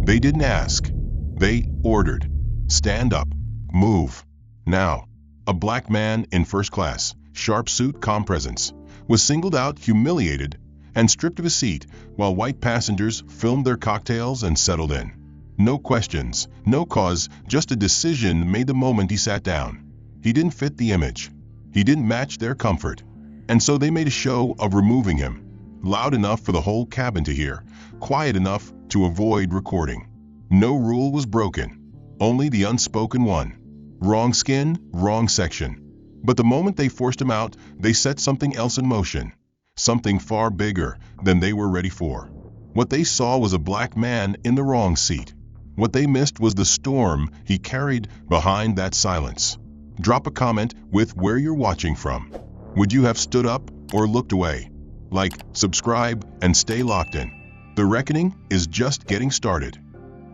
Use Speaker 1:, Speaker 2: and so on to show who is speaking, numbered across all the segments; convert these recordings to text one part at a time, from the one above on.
Speaker 1: They didn't ask. They ordered. Stand up. Move. Now. A black man in first class, sharp suit, calm presence, was singled out, humiliated, and stripped of his seat while white passengers filmed their cocktails and settled in. No questions, no cause, just a decision made the moment he sat down. He didn't fit the image. He didn't match their comfort. And so they made a show of removing him, loud enough for the whole cabin to hear, quiet enough to avoid recording. No rule was broken, only the unspoken one. Wrong skin, wrong section. But the moment they forced him out, they set something else in motion, something far bigger than they were ready for. What they saw was a black man in the wrong seat. What they missed was the storm he carried behind that silence. Drop a comment with where you're watching from. Would you have stood up or looked away? Like, subscribe, and stay locked in. The reckoning is just getting started.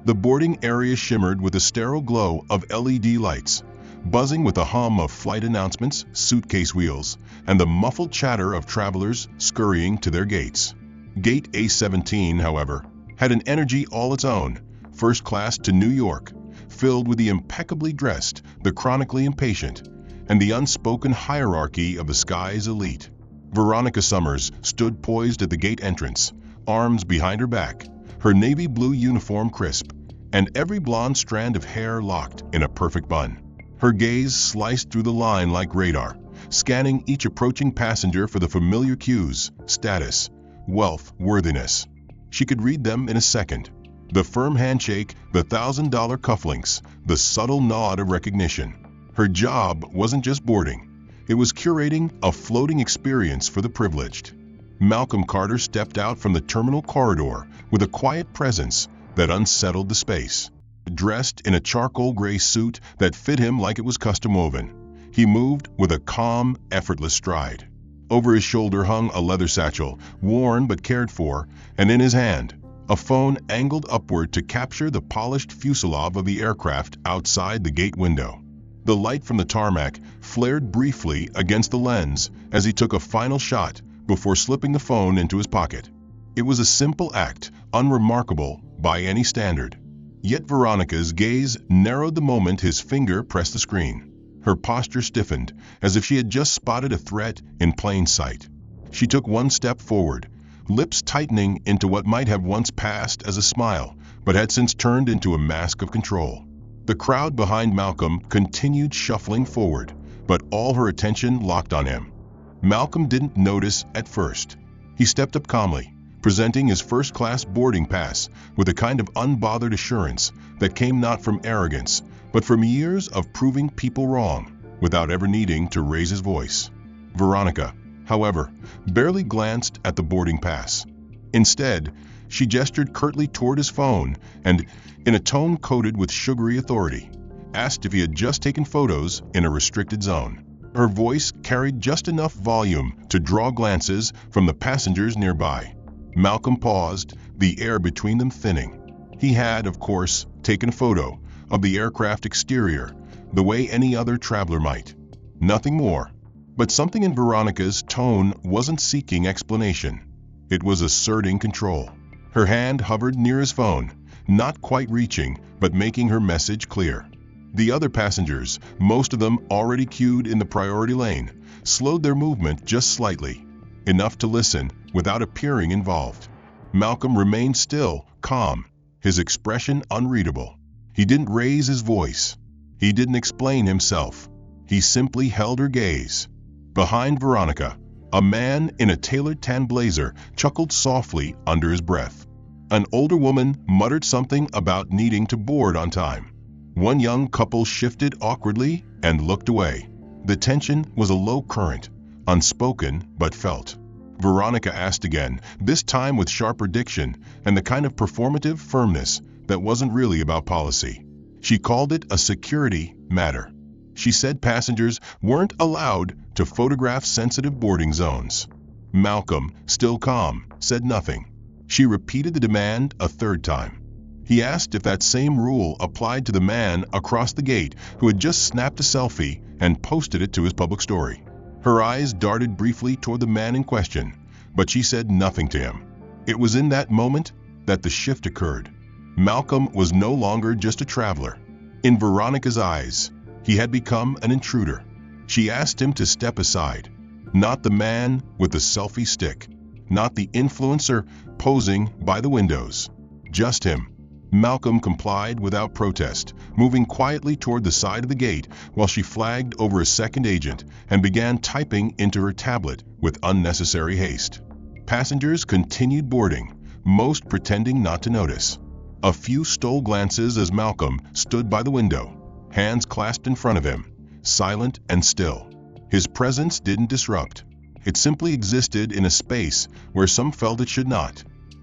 Speaker 1: The boarding area shimmered with a sterile glow of LED lights, buzzing with the hum of flight announcements, suitcase wheels, and the muffled chatter of travelers scurrying to their gates. Gate A17, however, had an energy all its own, first class to New York, filled with the impeccably dressed, the chronically impatient, and the unspoken hierarchy of the sky's elite. Veronica Summers stood poised at the gate entrance, arms behind her back, her navy blue uniform crisp, and every blonde strand of hair locked in a perfect bun. Her gaze sliced through the line like radar, scanning each approaching passenger for the familiar cues: status, wealth, worthiness. She could read them in a second. The firm handshake, the $1,000 cufflinks, the subtle nod of recognition. Her job wasn't just boarding. It was curating a floating experience for the privileged. Malcolm Carter stepped out from the terminal corridor with a quiet presence that unsettled the space. Dressed in a charcoal gray suit that fit him like it was custom woven, he moved with a calm, effortless stride. Over his shoulder hung a leather satchel, worn but cared for, and in his hand, a phone angled upward to capture the polished fuselage of the aircraft outside the gate window. The light from the tarmac flared briefly against the lens as he took a final shot before slipping the phone into his pocket. It was a simple act, unremarkable by any standard. Yet Veronica's gaze narrowed the moment his finger pressed the screen. Her posture stiffened, as if she had just spotted a threat in plain sight. She took one step forward, lips tightening into what might have once passed as a smile, but had since turned into a mask of control. The crowd behind Malcolm continued shuffling forward, but all her attention locked on him. Malcolm didn't notice at first. He stepped up calmly, presenting his first-class boarding pass with a kind of unbothered assurance that came not from arrogance, but from years of proving people wrong, without ever needing to raise his voice. Veronica, however, barely glanced at the boarding pass. Instead, she gestured curtly toward his phone and, in a tone coated with sugary authority, asked if he had just taken photos in a restricted zone. Her voice carried just enough volume to draw glances from the passengers nearby. Malcolm paused, the air between them thinning. He had, of course, taken a photo of the aircraft exterior, the way any other traveler might. Nothing more. But something in Veronica's tone wasn't seeking explanation. It was asserting control. Her hand hovered near his phone, not quite reaching, but making her message clear. The other passengers, most of them already queued in the priority lane, slowed their movement just slightly, enough to listen without appearing involved. Malcolm remained still, calm, his expression unreadable. He didn't raise his voice. He didn't explain himself. He simply held her gaze. Behind Veronica, a man in a tailored tan blazer chuckled softly under his breath. An older woman muttered something about needing to board on time. One young couple shifted awkwardly and looked away. The tension was a low current, unspoken but felt. Veronica asked again, this time with sharper diction and the kind of performative firmness that wasn't really about policy. She called it a security matter. She said passengers weren't allowed to photograph sensitive boarding zones. Malcolm, still calm, said nothing. She repeated the demand a third time. He asked if that same rule applied to the man across the gate who had just snapped a selfie and posted it to his public story. Her eyes darted briefly toward the man in question, but she said nothing to him. It was in that moment that the shift occurred. Malcolm was no longer just a traveler. In Veronica's eyes, he had become an intruder. She asked him to step aside. Not the man with the selfie stick. Not the influencer posing by the windows. Just him. Malcolm complied without protest, moving quietly toward the side of the gate while she flagged over a second agent and began typing into her tablet with unnecessary haste. Passengers continued boarding, most pretending not to notice. A few stole glances as Malcolm stood by the window, hands clasped in front of him, silent and still. His presence didn't disrupt. It simply existed in a space where some felt it should not.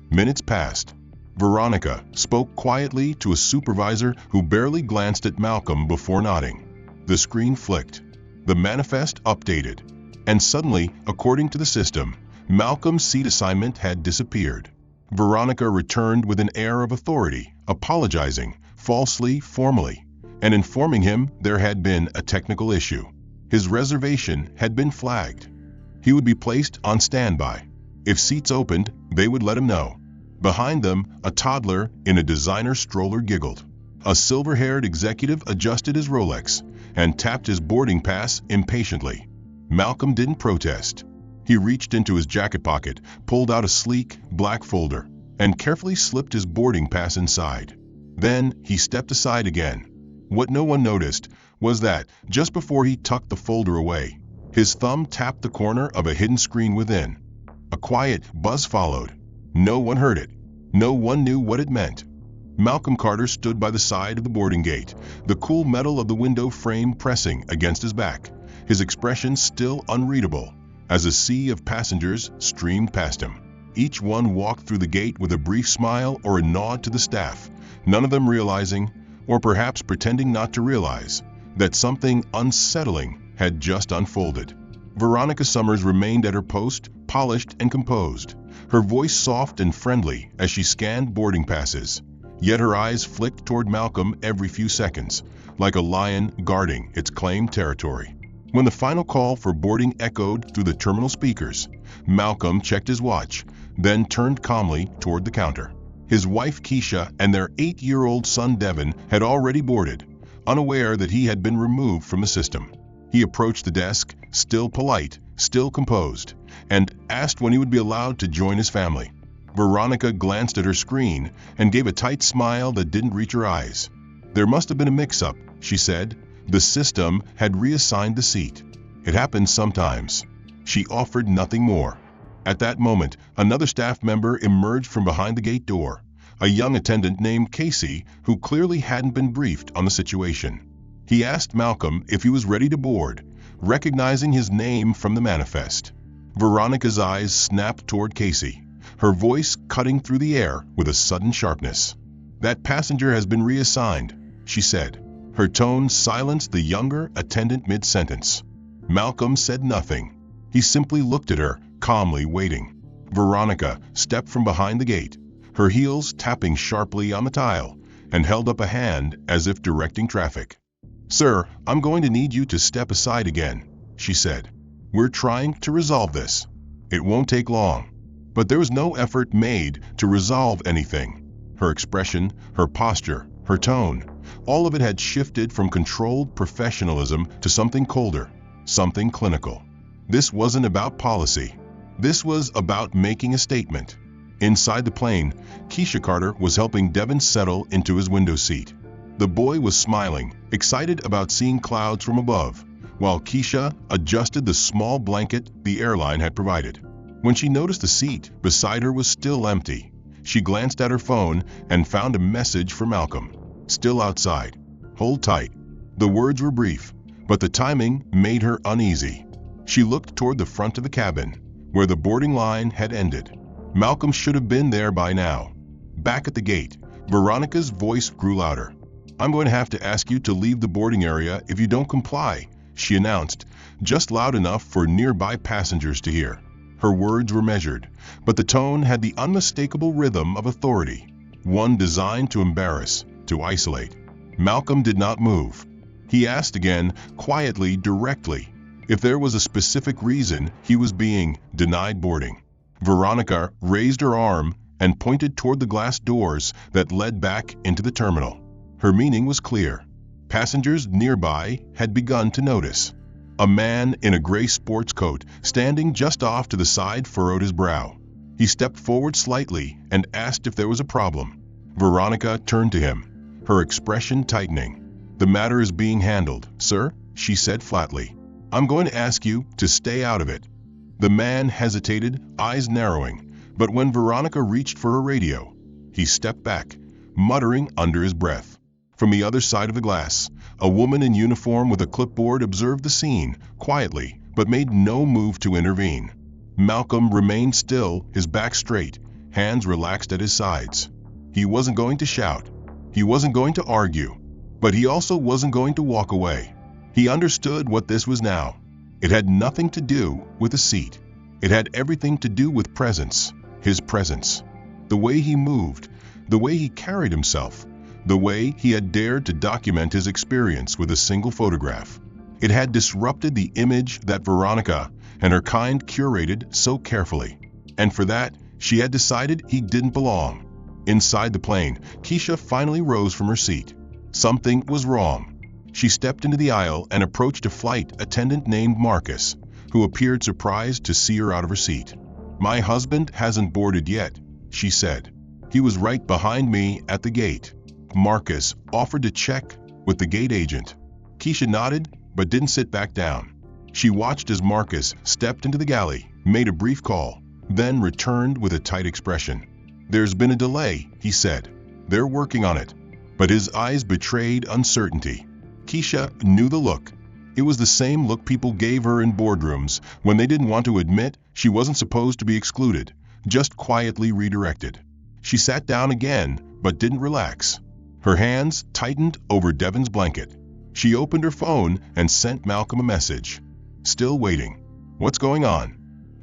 Speaker 1: Minutes passed. Veronica spoke quietly to a supervisor who barely glanced at Malcolm before nodding. The screen flicked. The manifest updated. And suddenly, according to the system, Malcolm's seat assignment had disappeared. Veronica returned with an air of authority, apologizing, falsely, formally, and informing him there had been a technical issue. His reservation had been flagged. He would be placed on standby. If seats opened, they would let him know. Behind them, a toddler in a designer stroller giggled. A silver-haired executive adjusted his Rolex and tapped his boarding pass impatiently. Malcolm didn't protest. He reached into his jacket pocket, pulled out a sleek, black folder, and carefully slipped his boarding pass inside. Then he stepped aside again. What no one noticed was that, just before he tucked the folder away, his thumb tapped the corner of a hidden screen within. A quiet buzz followed. No one heard it. No one knew what it meant. Malcolm Carter stood by the side of the boarding gate, the cool metal of the window frame pressing against his back, his expression still unreadable, as a sea of passengers streamed past him. Each one walked through the gate with a brief smile or a nod to the staff, none of them realizing, or perhaps pretending not to realize, that something unsettling had just unfolded. Veronica Summers remained at her post, polished and composed, her voice soft and friendly as she scanned boarding passes. Yet her eyes flicked toward Malcolm every few seconds, like a lion guarding its claimed territory. When the final call for boarding echoed through the terminal speakers, Malcolm checked his watch, then turned calmly toward the counter. His wife Keisha and their 8-year-old son Devin had already boarded, unaware that he had been removed from the system. He approached the desk, still polite, still composed, and asked when he would be allowed to join his family. Veronica glanced at her screen and gave a tight smile that didn't reach her eyes. There must have been a mix-up, she said. The system had reassigned the seat. It happens sometimes. She offered nothing more. At that moment, another staff member emerged from behind the gate door, a young attendant named Casey who clearly hadn't been briefed on the situation. He asked Malcolm if he was ready to board, recognizing his name from the manifest. Veronica's eyes snapped toward Casey, her voice cutting through the air with a sudden sharpness. "That passenger has been reassigned," she said. Her tone silenced the younger attendant mid-sentence. Malcolm said nothing. He simply looked at her, calmly waiting. Veronica stepped from behind the gate, her heels tapping sharply on the tile, and held up a hand as if directing traffic. "Sir, I'm going to need you to step aside again," she said. "We're trying to resolve this. It won't take long." But there was no effort made to resolve anything. Her expression, her posture, her tone, all of it had shifted from controlled professionalism to something colder, something clinical. This wasn't about policy. This was about making a statement. Inside the plane, Keisha Carter was helping Devin settle into his window seat. The boy was smiling, excited about seeing clouds from above, while Keisha adjusted the small blanket the airline had provided. When she noticed the seat beside her was still empty, she glanced at her phone and found a message for Malcolm. "Still outside. Hold tight." The words were brief, but the timing made her uneasy. She looked toward the front of the cabin, where the boarding line had ended. Malcolm should have been there by now. Back at the gate, Veronica's voice grew louder. "I'm going to have to ask you to leave the boarding area if you don't comply," she announced, just loud enough for nearby passengers to hear. Her words were measured, but the tone had the unmistakable rhythm of authority, one designed to embarrass, to isolate. Malcolm did not move. He asked again, quietly, directly, if there was a specific reason he was being denied boarding. Veronica raised her arm, and pointed toward the glass doors that led back into the terminal. Her meaning was clear. Passengers nearby had begun to notice. A man in a gray sports coat, standing just off to the side, furrowed his brow. He stepped forward slightly and asked if there was a problem. Veronica turned to him, her expression tightening. "The matter is being handled, sir," she said flatly. "I'm going to ask you to stay out of it." The man hesitated, eyes narrowing, but when Veronica reached for her radio, he stepped back, muttering under his breath. From the other side of the glass, a woman in uniform with a clipboard observed the scene, quietly, but made no move to intervene. Malcolm remained still, his back straight, hands relaxed at his sides. He wasn't going to shout. He wasn't going to argue. But he also wasn't going to walk away. He understood what this was now. It had nothing to do with a seat. It had everything to do with presence, his presence. The way he moved, the way he carried himself, the way he had dared to document his experience with a single photograph. It had disrupted the image that Veronica and her kind curated so carefully. And for that, she had decided he didn't belong. Inside the plane, Keisha finally rose from her seat. Something was wrong. She stepped into the aisle and approached a flight attendant named Marcus, who appeared surprised to see her out of her seat. "My husband hasn't boarded yet," she said. "He was right behind me at the gate." Marcus offered to check with the gate agent. Keisha nodded, but didn't sit back down. She watched as Marcus stepped into the galley, made a brief call, then returned with a tight expression. "There's been a delay," he said. "They're working on it." But his eyes betrayed uncertainty. Keisha knew the look. It was the same look people gave her in boardrooms when they didn't want to admit she wasn't supposed to be excluded, just quietly redirected. She sat down again, but didn't relax. Her hands tightened over Devon's blanket. She opened her phone and sent Malcolm a message. "Still waiting. What's going on?"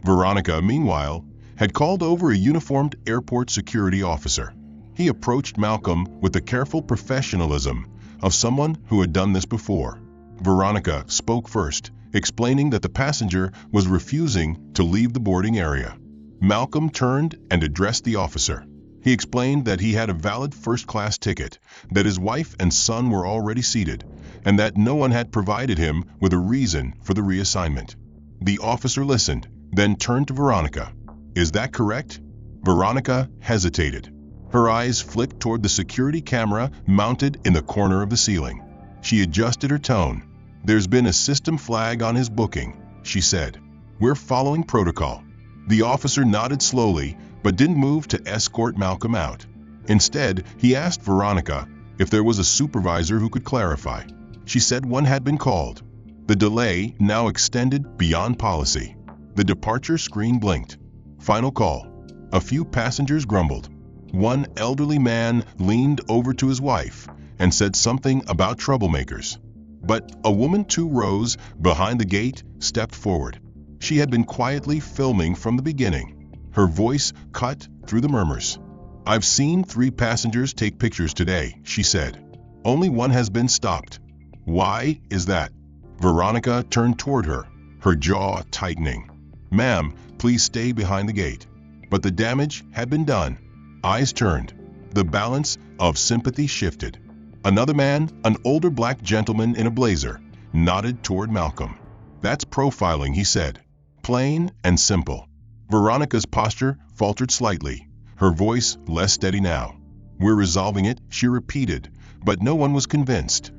Speaker 1: Veronica, meanwhile, had called over a uniformed airport security officer. He approached Malcolm with the careful professionalism of someone who had done this before. Veronica spoke first, explaining that the passenger was refusing to leave the boarding area. Malcolm turned and addressed the officer. He explained that he had a valid first-class ticket, that his wife and son were already seated, and that no one had provided him with a reason for the reassignment. The officer listened, then turned to Veronica. "Is that correct?" Veronica hesitated. Her eyes flicked toward the security camera mounted in the corner of the ceiling. She adjusted her tone. "There's been a system flag on his booking," she said. "We're following protocol." The officer nodded slowly, but didn't move to escort Malcolm out. Instead, he asked Veronica if there was a supervisor who could clarify. She said one had been called. The delay now extended beyond policy. The departure screen blinked. Final call. A few passengers grumbled. One elderly man leaned over to his wife and said something about troublemakers. But a woman 2 rows behind the gate stepped forward. She had been quietly filming from the beginning. Her voice cut through the murmurs. "I've seen 3 passengers take pictures today," she said. "Only one has been stopped. Why is that?" Veronica turned toward her, her jaw tightening. "Ma'am, please stay behind the gate." But the damage had been done. Eyes turned. The balance of sympathy shifted. Another man, an older black gentleman in a blazer, nodded toward Malcolm. "That's profiling," he said. "Plain and simple." Veronica's posture faltered slightly, her voice less steady now. "We're resolving it," she repeated, but no one was convinced.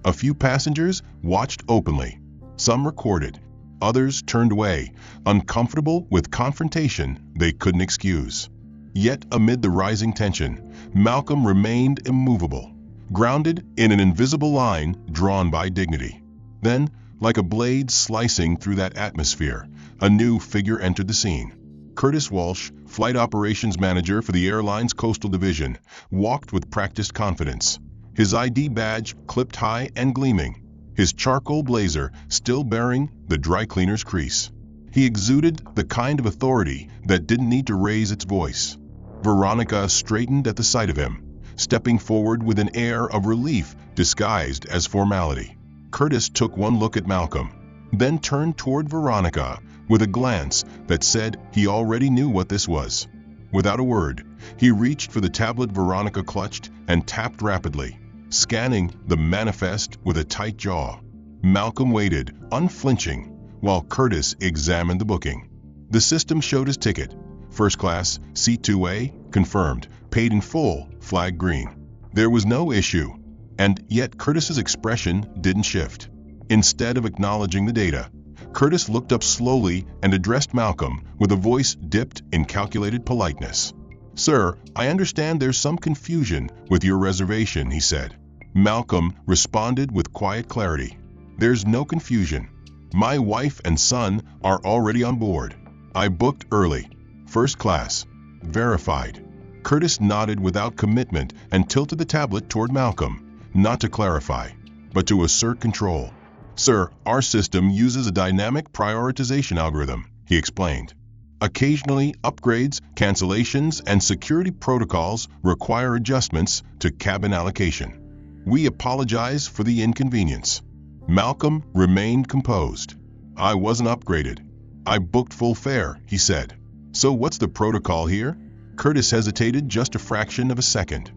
Speaker 1: A few passengers watched openly. Some recorded. Others turned away, uncomfortable with confrontation they couldn't excuse. Yet amid the rising tension, Malcolm remained immovable, grounded in an invisible line drawn by dignity. Then, like a blade slicing through that atmosphere, a new figure entered the scene. Curtis Walsh, flight operations manager for the airline's coastal division, walked with practiced confidence. His ID badge clipped high and gleaming, his charcoal blazer still bearing the dry cleaner's crease. He exuded the kind of authority that didn't need to raise its voice. Veronica straightened at the sight of him, stepping forward with an air of relief disguised as formality. Curtis took one look at Malcolm, then turned toward Veronica with a glance that said he already knew what this was. Without a word, he reached for the tablet Veronica clutched and tapped rapidly, scanning the manifest with a tight jaw. Malcolm waited, unflinching, while Curtis examined the booking. The system showed his ticket. First class, seat 2A, confirmed, paid in full, flag green. There was no issue, and yet Curtis's expression didn't shift. Instead of acknowledging the data, Curtis looked up slowly and addressed Malcolm with a voice dipped in calculated politeness. "Sir, I understand there's some confusion with your reservation," he said. Malcolm responded with quiet clarity. "There's no confusion. My wife and son are already on board. I booked early. First class. Verified." Curtis nodded without commitment and tilted the tablet toward Malcolm, not to clarify, but to assert control. "Sir, our system uses a dynamic prioritization algorithm," he explained. "Occasionally, upgrades, cancellations, and security protocols require adjustments to cabin allocation. We apologize for the inconvenience." Malcolm remained composed. "I wasn't upgraded. I booked full fare," he said. "So what's the protocol here?" Curtis hesitated just a fraction of a second,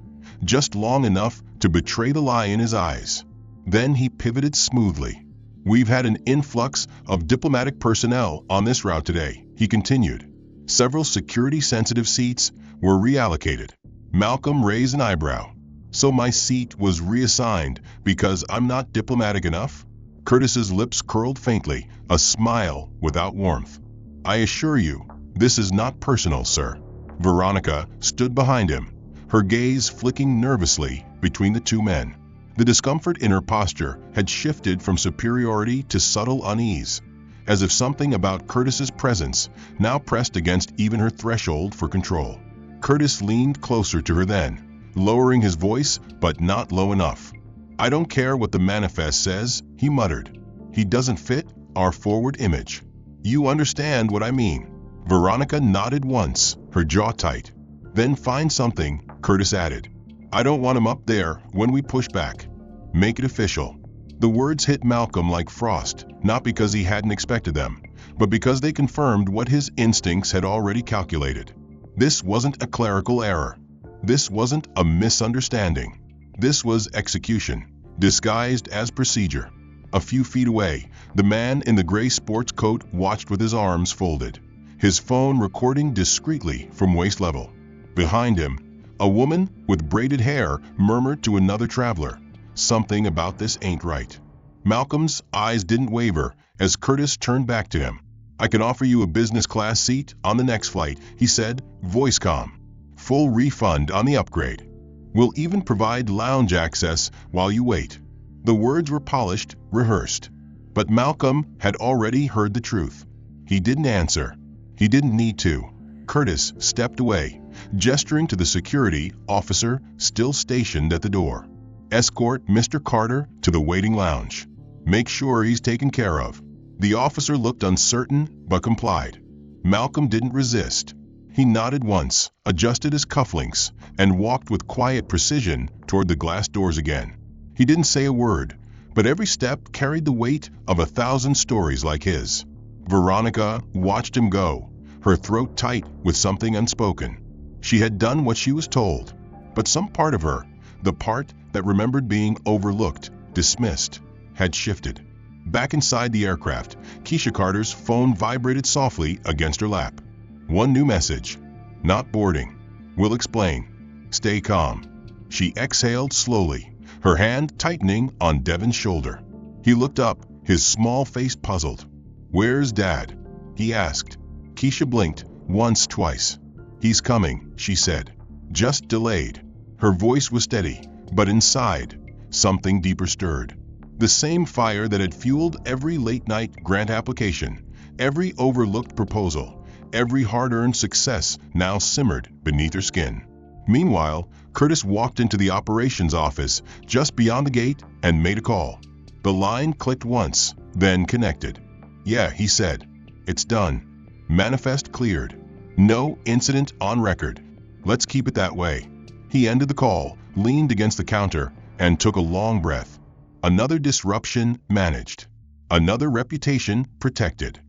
Speaker 1: just long enough to betray the lie in his eyes. Then he pivoted smoothly. "We've had an influx of diplomatic personnel on this route today," he continued. "Several security-sensitive seats were reallocated." Malcolm raised an eyebrow. "So my seat was reassigned because I'm not diplomatic enough?" Curtis's lips curled faintly, a smile without warmth. "I assure you, this is not personal, sir." Veronica stood behind him, her gaze flicking nervously between the two men. The discomfort in her posture had shifted from superiority to subtle unease, as if something about Curtis's presence now pressed against even her threshold for control. Curtis leaned closer to her then, lowering his voice, but not low enough. "I don't care what the manifest says," he muttered. "He doesn't fit our forward image. You understand what I mean?" Veronica nodded once, her jaw tight. "Then find something," Curtis added. "I don't want him up there when we push back. Make it official." The words hit Malcolm like frost, not because he hadn't expected them, but because they confirmed what his instincts had already calculated. This wasn't a clerical error. This wasn't a misunderstanding. This was execution, disguised as procedure. A few feet away, the man in the gray sports coat watched with his arms folded, his phone recording discreetly from waist level. Behind him, a woman with braided hair murmured to another traveler, "Something about this ain't right." Malcolm's eyes didn't waver as Curtis turned back to him. "I can offer you a business class seat on the next flight," he said, voice calm. "Full refund on the upgrade. We'll even provide lounge access while you wait." The words were polished, rehearsed. But Malcolm had already heard the truth. He didn't answer. He didn't need to. Curtis stepped away, gesturing to the security officer still stationed at the door. "Escort Mr. Carter to the waiting lounge. Make sure he's taken care of." The officer looked uncertain but complied. Malcolm didn't resist. He nodded once, adjusted his cufflinks, and walked with quiet precision toward the glass doors again. He didn't say a word, but every step carried the weight of 1,000 stories like his. Veronica watched him go, her throat tight with something unspoken. She had done what she was told, but some part of her, the part that remembered being overlooked, dismissed, had shifted. Back inside the aircraft, Keisha Carter's phone vibrated softly against her lap. One new message. "Not boarding. We'll explain. Stay calm." She exhaled slowly, her hand tightening on Devin's shoulder. He looked up, his small face puzzled. "Where's Dad?" he asked. Keisha blinked, once, twice. "He's coming," she said. "Just delayed." Her voice was steady, but inside, something deeper stirred. The same fire that had fueled every late-night grant application, every overlooked proposal, every hard-earned success now simmered beneath her skin. Meanwhile, Curtis walked into the operations office just beyond the gate and made a call. The line clicked once, then connected. "Yeah," he said. "It's done. Manifest cleared. No incident on record. Let's keep it that way." He ended the call, leaned against the counter, and took a long breath. Another disruption managed. Another reputation protected.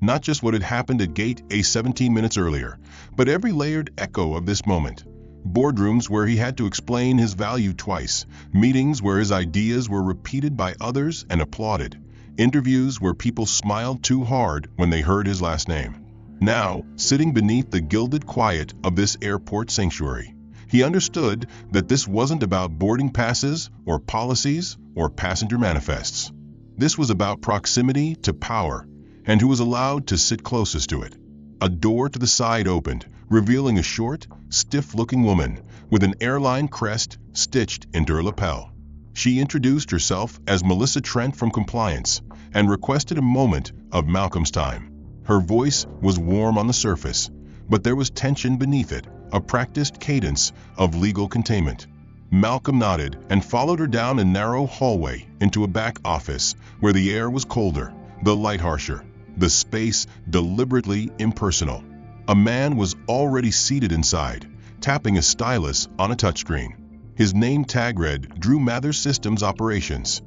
Speaker 1: Not just what had happened at Gate A 17 minutes earlier, but every layered echo of this moment. Boardrooms where he had to explain his value twice, meetings where his ideas were repeated by others and applauded, interviews where people smiled too hard when they heard his last name. Now, sitting beneath the gilded quiet of this airport sanctuary, he understood that this wasn't about boarding passes or policies or passenger manifests. This was about proximity to power and who was allowed to sit closest to it. A door to the side opened, revealing a short, stiff-looking woman with an airline crest stitched into her lapel. She introduced herself as Melissa Trent from compliance and requested a moment of Malcolm's time. Her voice was warm on the surface, but there was tension beneath it, a practiced cadence of legal containment. Malcolm nodded and followed her down a narrow hallway into a back office where the air was colder, the light harsher, the space deliberately impersonal. A man was already seated inside, tapping a stylus on a touchscreen. His name tag read Drew Mathers Systems Operations.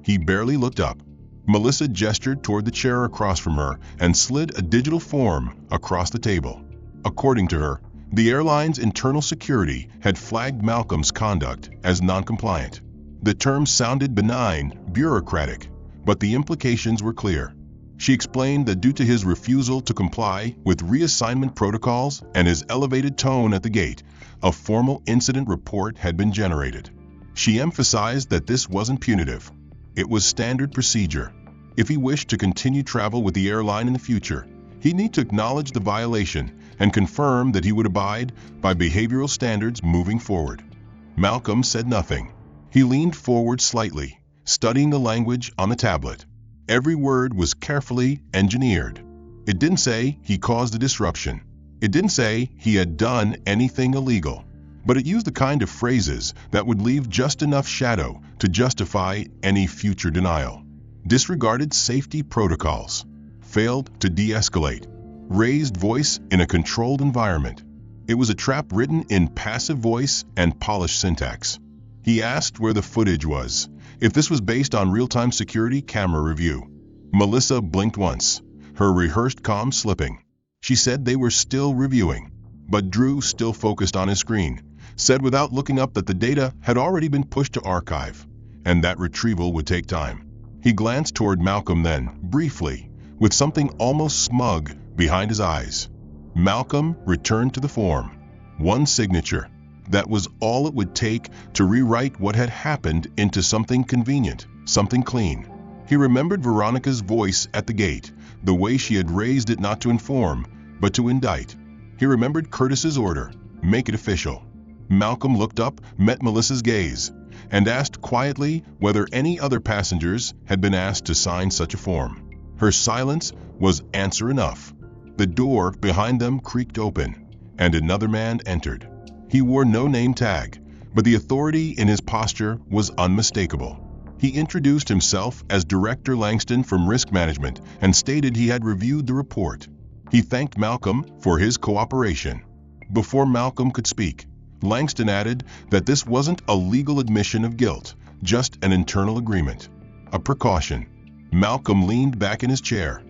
Speaker 1: He barely looked up. Melissa gestured toward the chair across from her and slid a digital form across the table. According to her, the airline's internal security had flagged Malcolm's conduct as non-compliant. The term sounded benign, bureaucratic, but the implications were clear. She explained that due to his refusal to comply with reassignment protocols and his elevated tone at the gate, a formal incident report had been generated. She emphasized that this wasn't punitive. It was standard procedure. If he wished to continue travel with the airline in the future, he'd need to acknowledge the violation and confirm that he would abide by behavioral standards moving forward. Malcolm said nothing. He leaned forward slightly, studying the language on the tablet. Every word was carefully engineered. It didn't say he caused a disruption. It didn't say he had done anything illegal. But it used the kind of phrases that would leave just enough shadow to justify any future denial. Disregarded safety protocols. Failed to de-escalate. Raised voice in a controlled environment. It was a trap written in passive voice and polished syntax. He asked where the footage was, if this was based on real-time security camera review. Melissa blinked once, her rehearsed calm slipping. She said they were still reviewing, but Drew, still focused on his screen, said without looking up that the data had already been pushed to archive, and that retrieval would take time. He glanced toward Malcolm then, briefly, with something almost smug behind his eyes. Malcolm returned to the form. One signature. That was all it would take to rewrite what had happened into something convenient, something clean. He remembered Veronica's voice at the gate, the way she had raised it not to inform, but to indict. He remembered Curtis's order, make it official. Malcolm looked up, met Melissa's gaze, and asked quietly whether any other passengers had been asked to sign such a form. Her silence was answer enough. The door behind them creaked open, and another man entered. He wore no name tag, but the authority in his posture was unmistakable. He introduced himself as Director Langston from Risk Management and stated he had reviewed the report. He thanked Malcolm for his cooperation. Before Malcolm could speak, Langston added that this wasn't a legal admission of guilt, just an internal agreement. A precaution. Malcolm leaned back in his chair.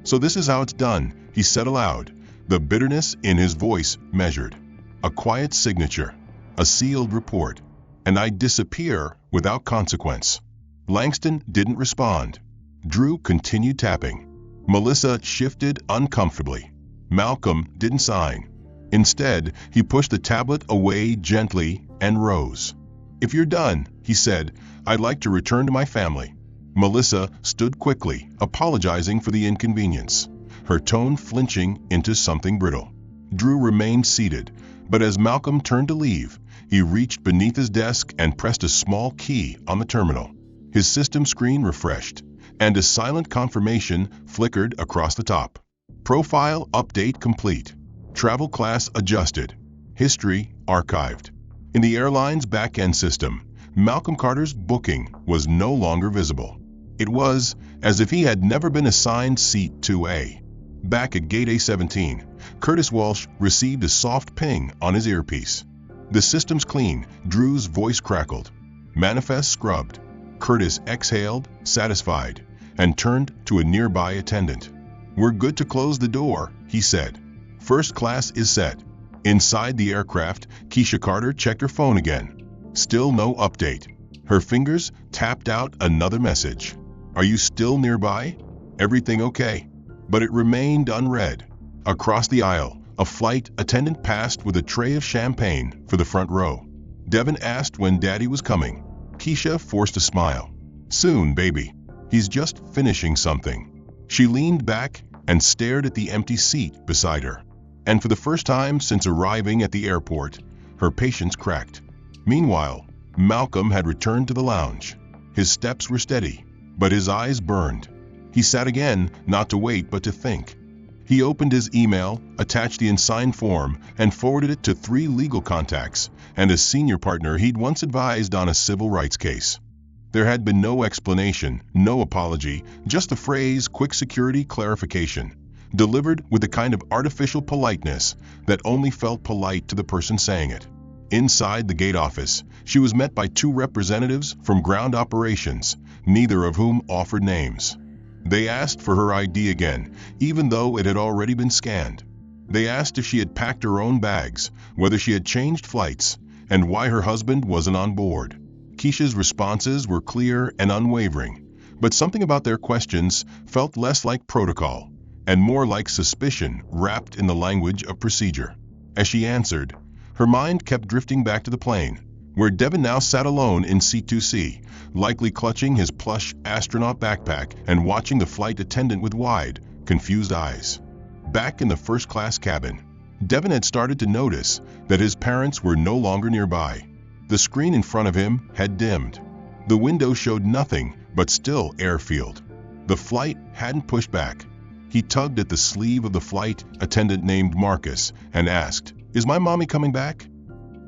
Speaker 1: "So this is how it's done," he said aloud, the bitterness in his voice measured. "A quiet signature, a sealed report, and I disappear without consequence." Langston didn't respond. Drew continued tapping. Melissa shifted uncomfortably. Malcolm didn't sign. Instead, he pushed the tablet away gently and rose. "If you're done," he said, "I'd like to return to my family." Melissa stood quickly, apologizing for the inconvenience, her tone flinching into something brittle. Drew remained seated, but as Malcolm turned to leave, he reached beneath his desk and pressed a small key on the terminal. His system screen refreshed, and a silent confirmation flickered across the top. Profile update complete. Travel class adjusted. History archived. In the airline's back-end system, Malcolm Carter's booking was no longer visible. It was as if he had never been assigned seat 2A. Back at Gate A17, Curtis Walsh received a soft ping on his earpiece. "The system's clean," Drew's voice crackled. Manifest scrubbed. Curtis exhaled, satisfied, and turned to a nearby attendant. "We're good to close the door," he said. "First class is set." Inside the aircraft, Keisha Carter checked her phone again. Still no update. Her fingers tapped out another message. "Are you still nearby? Everything okay?" But it remained unread. Across the aisle, a flight attendant passed with a tray of champagne for the front row. Devin asked when Daddy was coming. Keisha forced a smile. "Soon, baby. He's just finishing something." She leaned back and stared at the empty seat beside her. And for the first time since arriving at the airport, her patience cracked. Meanwhile, Malcolm had returned to the lounge. His steps were steady, but his eyes burned. He sat again, not to wait but to think. He opened his email, attached the unsigned form, and forwarded it to 3 legal contacts and a senior partner he'd once advised on a civil rights case. There had been no explanation, no apology, just the phrase "quick security clarification," delivered with the kind of artificial politeness that only felt polite to the person saying it. Inside the gate office, she was met by 2 representatives from ground operations, neither of whom offered names. They asked for her ID again, even though it had already been scanned. They asked if she had packed her own bags, whether she had changed flights, and why her husband wasn't on board. Keisha's responses were clear and unwavering, but something about their questions felt less like protocol and more like suspicion wrapped in the language of procedure. As she answered, her mind kept drifting back to the plane, where Devin now sat alone in C2C, likely clutching his plush astronaut backpack and watching the flight attendant with wide, confused eyes. Back in the first-class cabin, Devin had started to notice that his parents were no longer nearby. The screen in front of him had dimmed. The window showed nothing but still airfield. The flight hadn't pushed back. He tugged at the sleeve of the flight attendant named Marcus and asked, "Is my mommy coming back?"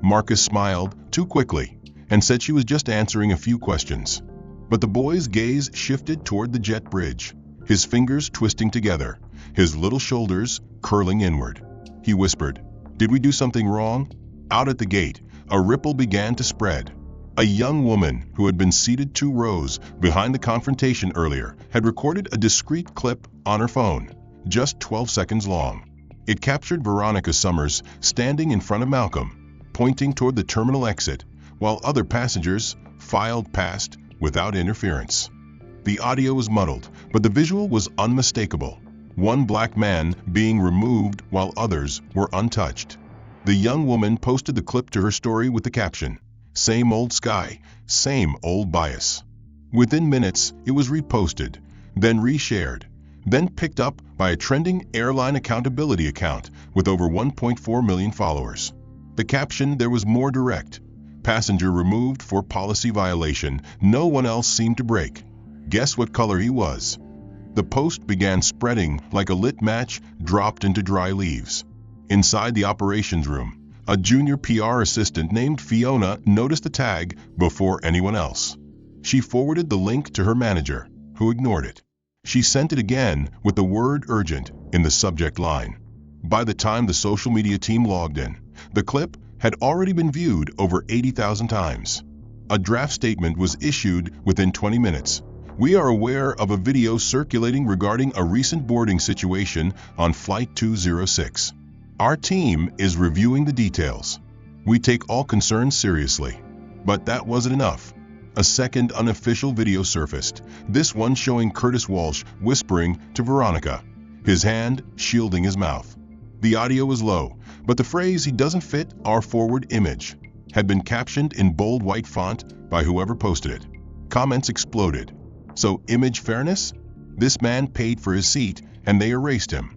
Speaker 1: Marcus smiled too quickly and said she was just answering a few questions. But the boy's gaze shifted toward the jet bridge, his fingers twisting together, his little shoulders curling inward. He whispered, "Did we do something wrong?" Out at the gate, a ripple began to spread. A young woman who had been seated 2 rows behind the confrontation earlier had recorded a discreet clip on her phone, just 12 seconds long. It captured Veronica Summers standing in front of Malcolm, pointing toward the terminal exit, while other passengers filed past without interference. The audio was muddled, but the visual was unmistakable. One black man being removed while others were untouched. The young woman posted the clip to her story with the caption, "Same old sky, same old bias." Within minutes, it was reposted, then reshared, then picked up by a trending airline accountability account with over 1.4 million followers. The caption there was more direct. "Passenger removed for policy violation. No one else seemed to break. Guess what color he was?" The post began spreading like a lit match dropped into dry leaves. Inside the operations room, a junior PR assistant named Fiona noticed the tag before anyone else. She forwarded the link to her manager, who ignored it. She sent it again with the word "urgent" in the subject line. By the time the social media team logged in, the clip had already been viewed over 80,000 times. A draft statement was issued within 20 minutes. "We are aware of a video circulating regarding a recent boarding situation on Flight 206. Our team is reviewing the details. We take all concerns seriously." But that wasn't enough. A second unofficial video surfaced, this one showing Curtis Walsh whispering to Veronica, his hand shielding his mouth. The audio was low, but the phrase "he doesn't fit our forward image" had been captioned in bold white font by whoever posted it. Comments exploded. So image fairness? This man paid for his seat and they erased him.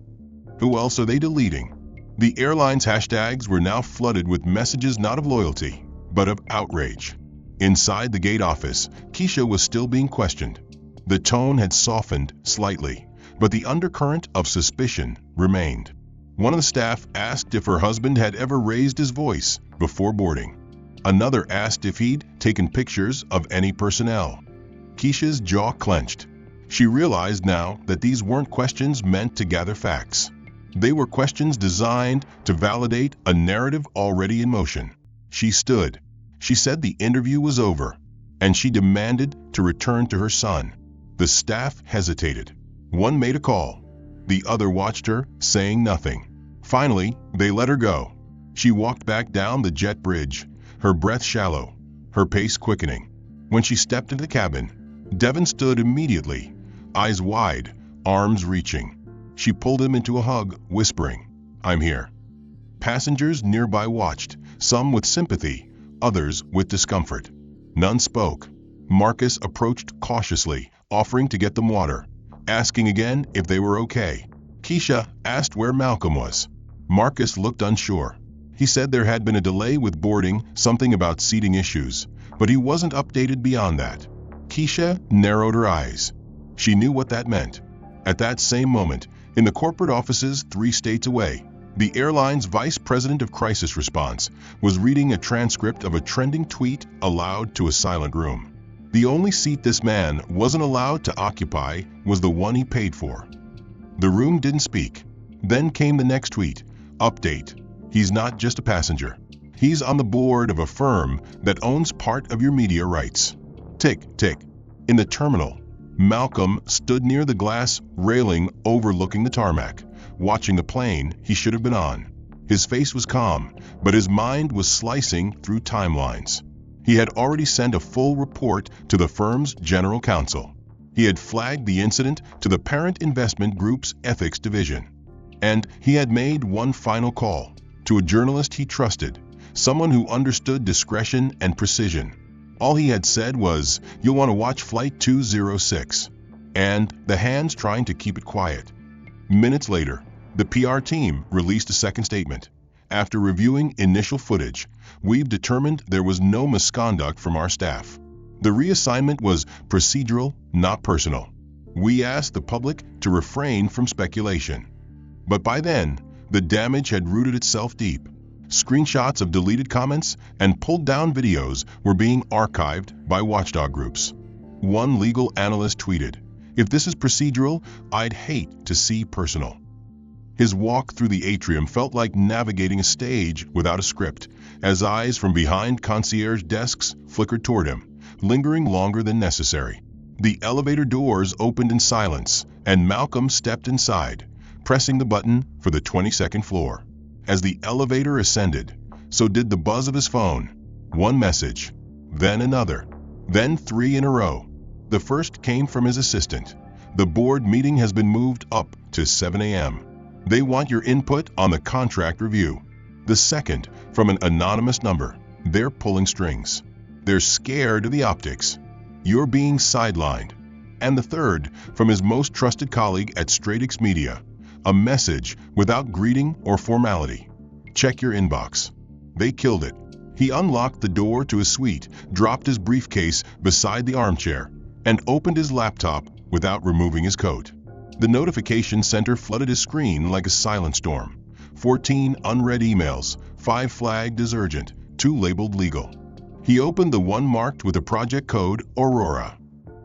Speaker 1: Who else are they deleting? The airline's hashtags were now flooded with messages not of loyalty, but of outrage. Inside the gate office, Keisha was still being questioned. The tone had softened slightly, but the undercurrent of suspicion remained. One of the staff asked if her husband had ever raised his voice before boarding. Another asked if he'd taken pictures of any personnel. Keisha's jaw clenched. She realized now that these weren't questions meant to gather facts. They were questions designed to validate a narrative already in motion. She stood. She said the interview was over, and she demanded to return to her son. The staff hesitated. One made a call. The other watched her, saying nothing. Finally, they let her go. She walked back down the jet bridge, her breath shallow, her pace quickening. When she stepped into the cabin, Devon stood immediately, eyes wide, arms reaching. She pulled him into a hug, whispering, "I'm here." Passengers nearby watched, some with sympathy, others with discomfort. None spoke. Marcus approached cautiously, offering to get them water, asking again if they were okay. Keisha asked where Malcolm was. Marcus looked unsure. He said there had been a delay with boarding, something about seating issues, but he wasn't updated beyond that. Keisha narrowed her eyes. She knew what that meant. At that same moment, in the corporate offices 3 states away, the airline's vice president of crisis response was reading a transcript of a trending tweet aloud to a silent room. The only seat this man wasn't allowed to occupy was the one he paid for. The room didn't speak. Then came the next tweet. Update. He's not just a passenger. He's on the board of a firm that owns part of your media rights. Tick, tick. In the terminal, Malcolm stood near the glass railing overlooking the tarmac, watching the plane he should have been on. His face was calm, but his mind was slicing through timelines. He had already sent a full report to the firm's general counsel. He had flagged the incident to the parent investment group's ethics division. And he had made one final call to a journalist he trusted, someone who understood discretion and precision. All he had said was, "You'll want to watch Flight 206, and the hands trying to keep it quiet. Minutes later, the PR team released a second statement. After reviewing initial footage, we've determined there was no misconduct from our staff. The reassignment was procedural, not personal. We asked the public to refrain from speculation." But by then, the damage had rooted itself deep. Screenshots of deleted comments and pulled-down videos were being archived by watchdog groups. One legal analyst tweeted, "If this is procedural, I'd hate to see personal." His walk through the atrium felt like navigating a stage without a script, as eyes from behind concierge desks flickered toward him, lingering longer than necessary. The elevator doors opened in silence, and Malcolm stepped inside, pressing the button for the 22nd floor. As the elevator ascended, so did the buzz of his phone. One message, then another, then 3 in a row. The first came from his assistant. "The board meeting has been moved up to 7 a.m. They want your input on the contract review." The second, from an anonymous number. "They're pulling strings. They're scared of the optics. You're being sidelined." And the third, from his most trusted colleague at Stratix Media. A message without greeting or formality. "Check your inbox." They killed it. He unlocked the door to his suite, dropped his briefcase beside the armchair, and opened his laptop without removing his coat. The notification center flooded his screen like a silent storm. 14 unread emails, 5 flagged as urgent, 2 labeled legal. He opened the one marked with the project code Aurora.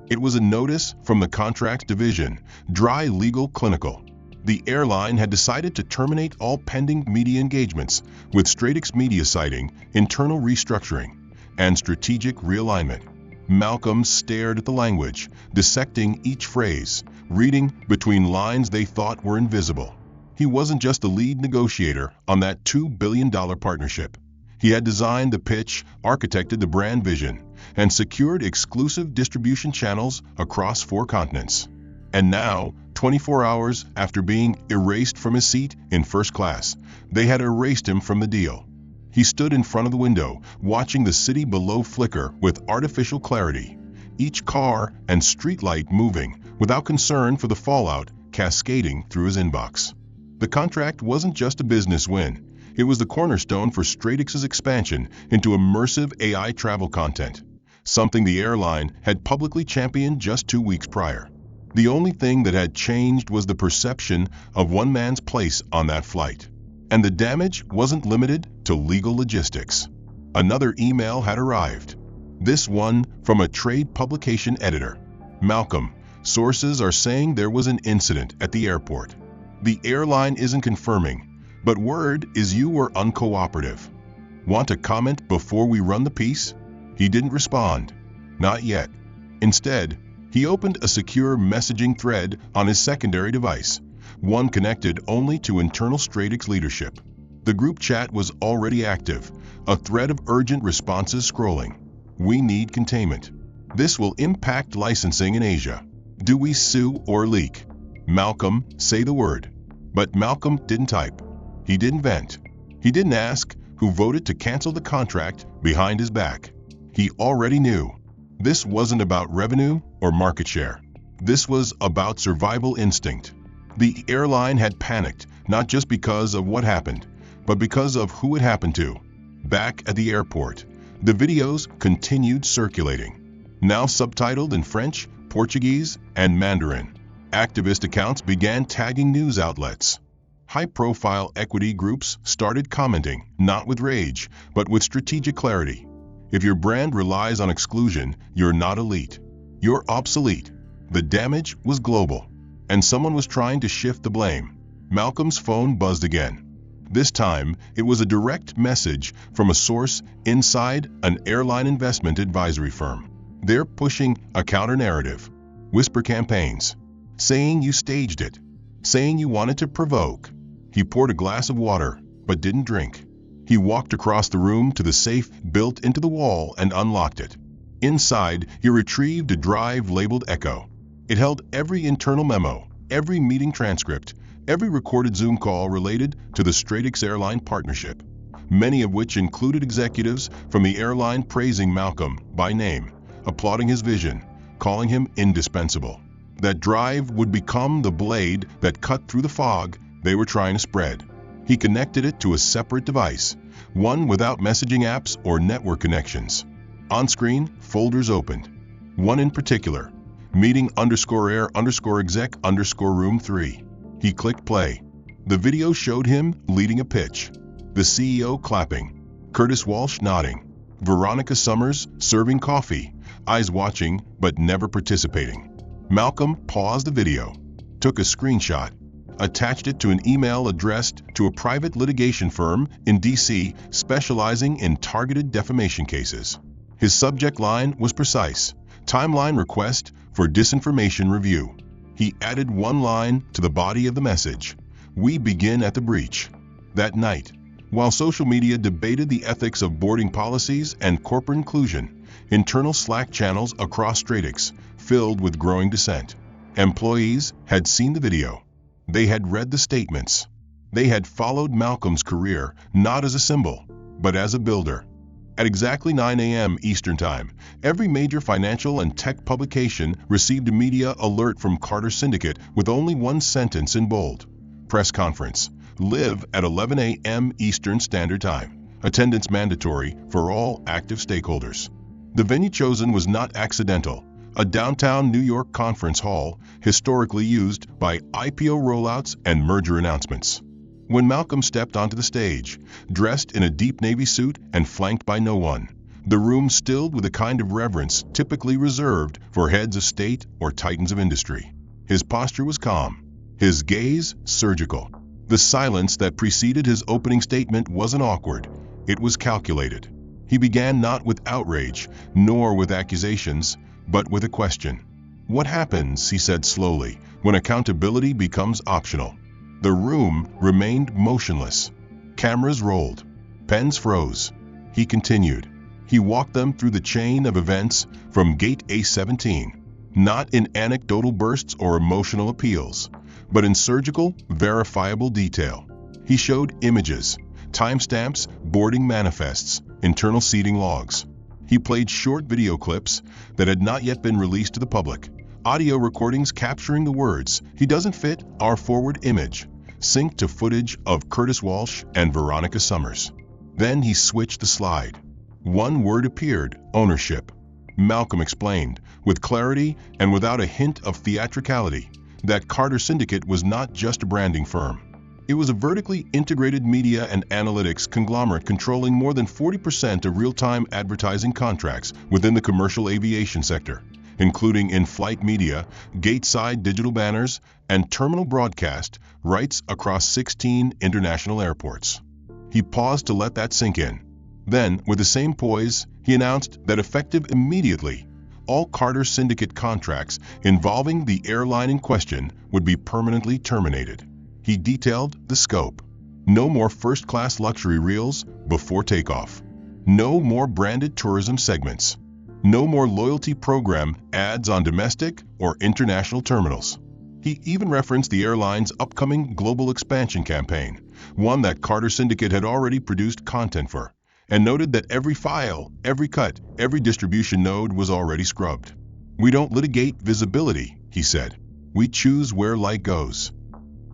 Speaker 1: It was a notice from the contracts division, dry legal clinical. The airline had decided to terminate all pending media engagements, with Stratix Media citing internal restructuring and strategic realignment. Malcolm stared at the language, dissecting each phrase, reading between lines they thought were invisible. He wasn't just the lead negotiator on that $2 billion partnership. He had designed the pitch, architected the brand vision, and secured exclusive distribution channels across 4 continents. And now, 24 hours after being erased from his seat in first class, they had erased him from the deal. He stood in front of the window, watching the city below flicker with artificial clarity, each car and streetlight moving without concern for the fallout cascading through his inbox. The contract wasn't just a business win. It was the cornerstone for Stratix's expansion into immersive AI travel content, something the airline had publicly championed just 2 weeks prior. The only thing that had changed was the perception of one man's place on that flight. And the damage wasn't limited to legal logistics. Another email had arrived. This one from a trade publication editor. "Malcolm, sources are saying there was an incident at the airport. The airline isn't confirming, but word is you were uncooperative. Want to comment before we run the piece?" He didn't respond. Not yet. Instead, he opened a secure messaging thread on his secondary device, one connected only to internal Stratix leadership. The group chat was already active, a thread of urgent responses scrolling. We need containment. This will impact licensing in Asia. Do we sue or leak? Malcolm, say the word. But Malcolm didn't type. He didn't vent. He didn't ask who voted to cancel the contract behind his back. He already knew. This wasn't about revenue or market share. This was about survival instinct. The airline had panicked, not just because of what happened, but because of who it happened to. Back at the airport, the videos continued circulating. Now subtitled in French, Portuguese, and Mandarin, activist accounts began tagging news outlets. High-profile equity groups started commenting, not with rage, but with strategic clarity. If your brand relies on exclusion, you're not elite. You're obsolete. The damage was global, and someone was trying to shift the blame. Malcolm's phone buzzed again. This time, it was a direct message from a source inside an airline investment advisory firm. They're pushing a counter-narrative, whisper campaigns, saying you staged it, saying you wanted to provoke. He poured a glass of water, but didn't drink. He walked across the room to the safe built into the wall and unlocked it. Inside, he retrieved a drive labeled Echo. It held every internal memo, every meeting transcript, every recorded Zoom call related to the Stratix Airline partnership, many of which included executives from the airline praising Malcolm by name, applauding his vision, calling him indispensable. That drive would become the blade that cut through the fog they were trying to spread. He connected it to a separate device, one without messaging apps or network connections. On screen, folders opened. One in particular, meeting_air_exec_room 3. He clicked play. The video showed him leading a pitch. The CEO clapping, Curtis Walsh nodding, Veronica Summers serving coffee, eyes watching but never participating. Malcolm paused the video, took a screenshot, attached it to an email addressed to a private litigation firm in D.C. specializing in targeted defamation cases. His subject line was precise: timeline request for disinformation review. He added one line to the body of the message: we begin at the breach. That night, while social media debated the ethics of boarding policies and corporate inclusion, internal Slack channels across Stratix filled with growing dissent. Employees had seen the video. They had read the statements. They had followed Malcolm's career not as a symbol, but as a builder. At exactly 9 a.m. Eastern Time, every major financial and tech publication received a media alert from Carter Syndicate with only one sentence in bold: press conference. Live at 11 a.m. Eastern Standard Time. Attendance mandatory for all active stakeholders. The venue chosen was not accidental. A downtown New York conference hall historically used by IPO rollouts and merger announcements. When Malcolm stepped onto the stage, dressed in a deep navy suit and flanked by no one, the room stilled with a kind of reverence typically reserved for heads of state or titans of industry. His posture was calm, his gaze surgical. The silence that preceded his opening statement wasn't awkward, it was calculated. He began not with outrage, nor with accusations, but with a question. What happens, he said slowly, when accountability becomes optional? The room remained motionless. Cameras rolled. Pens froze. He continued. He walked them through the chain of events from Gate A17, not in anecdotal bursts or emotional appeals, but in surgical, verifiable detail. He showed images, timestamps, boarding manifests, internal seating logs. He played short video clips that had not yet been released to the public, audio recordings capturing the words, "He doesn't fit our forward image," synced to footage of Curtis Walsh and Veronica Summers. Then he switched the slide. One word appeared: ownership. Malcolm explained, with clarity and without a hint of theatricality, that Carter Syndicate was not just a branding firm. It was a vertically integrated media and analytics conglomerate controlling more than 40% of real-time advertising contracts within the commercial aviation sector, including in-flight media, gate-side digital banners, and terminal broadcast rights across 16 international airports. He paused to let that sink in. Then, with the same poise, he announced that effective immediately, all Carter Syndicate contracts involving the airline in question would be permanently terminated. He detailed the scope. No more first-class luxury reels before takeoff. No more branded tourism segments. No more loyalty program ads on domestic or international terminals. He even referenced the airline's upcoming global expansion campaign, one that Carter Syndicate had already produced content for, and noted that every file, every cut, every distribution node was already scrubbed. "We don't litigate visibility," he said. "We choose where light goes."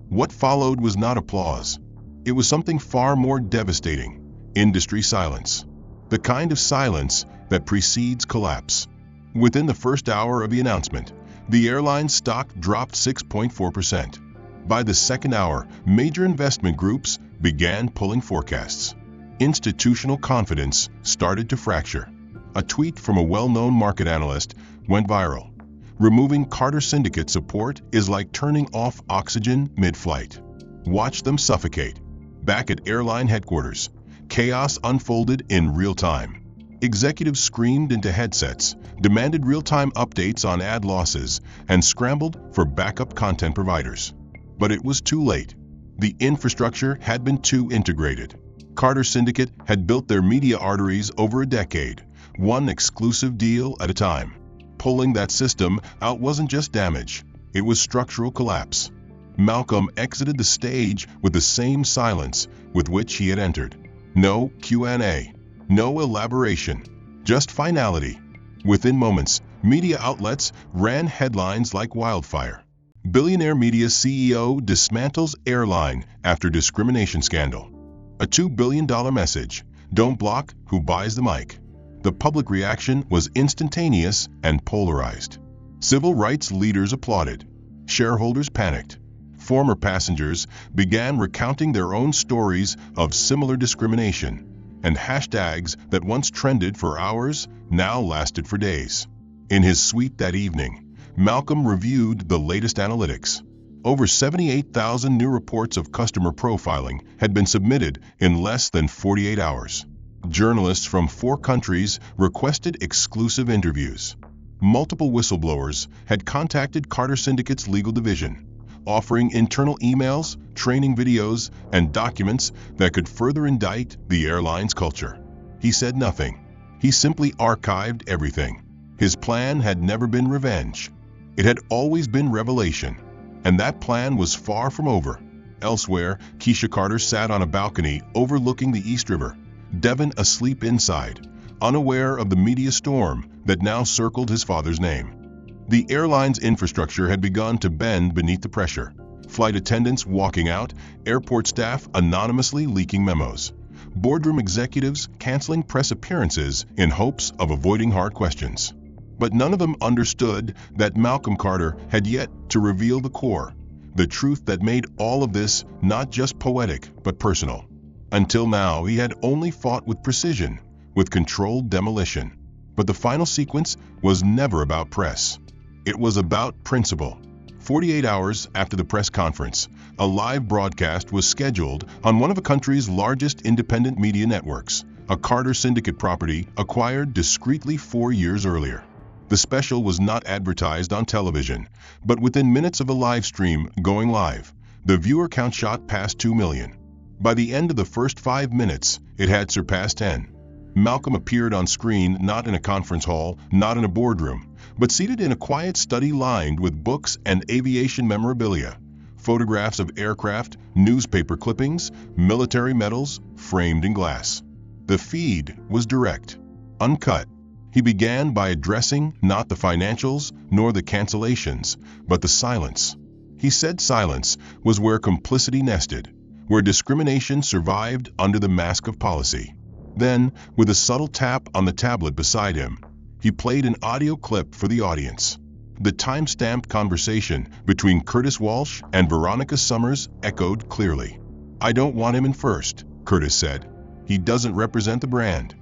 Speaker 1: What followed was not applause. It was something far more devastating: industry silence. The kind of silence that precedes collapse. Within the first hour of the announcement, the airline's stock dropped 6.4%. By the second hour, major investment groups began pulling forecasts. Institutional confidence started to fracture. A tweet from a well-known market analyst went viral. "Removing Carter Syndicate support is like turning off oxygen mid-flight. Watch them suffocate." Back at airline headquarters, chaos unfolded in real time. Executives screamed into headsets, demanded real-time updates on ad losses, and scrambled for backup content providers. But it was too late. The infrastructure had been too integrated. Carter Syndicate had built their media arteries over a decade, one exclusive deal at a time. Pulling that system out wasn't just damage, it was structural collapse. Malcolm exited the stage with the same silence with which he had entered. No Q&A. No elaboration, just finality. Within moments, media outlets ran headlines like wildfire. Billionaire media CEO dismantles airline after discrimination scandal. A $2 billion message, don't block who buys the mic. The public reaction was instantaneous and polarized. Civil rights leaders applauded. Shareholders panicked. Former passengers began recounting their own stories of similar discrimination, and hashtags that once trended for hours now lasted for days. In his suite that evening, Malcolm reviewed the latest analytics. Over 78,000 new reports of customer profiling had been submitted in less than 48 hours. Journalists from 4 countries requested exclusive interviews. Multiple whistleblowers had contacted Carter Syndicate's legal division, offering internal emails, training videos, and documents that could further indict the airline's culture. He said nothing. He simply archived everything. His plan had never been revenge. It had always been revelation. And that plan was far from over. Elsewhere, Keisha Carter sat on a balcony overlooking the East River, Devon asleep inside, unaware of the media storm that now circled his father's name. The airline's infrastructure had begun to bend beneath the pressure. Flight attendants walking out, airport staff anonymously leaking memos, boardroom executives canceling press appearances in hopes of avoiding hard questions. But none of them understood that Malcolm Carter had yet to reveal the core, the truth that made all of this not just poetic but personal. Until now, he had only fought with precision, with controlled demolition. But the final sequence was never about press. It was about principle. 48 hours after the press conference, a live broadcast was scheduled on one of the country's largest independent media networks, a Carter Syndicate property acquired discreetly 4 years earlier. The special was not advertised on television, but within minutes of the live stream going live, the viewer count shot past 2 million. By the end of the first 5 minutes, it had surpassed 10. Malcolm appeared on screen not in a conference hall, not in a boardroom, but seated in a quiet study lined with books and aviation memorabilia, photographs of aircraft, newspaper clippings, military medals, framed in glass. The feed was direct, uncut. He began by addressing not the financials nor the cancellations, but the silence. He said silence was where complicity nested, where discrimination survived under the mask of policy. Then, with a subtle tap on the tablet beside him, he played an audio clip for the audience. The time-stamped conversation between Curtis Walsh and Veronica Summers echoed clearly. "I don't want him in first," Curtis said. "He doesn't represent the brand."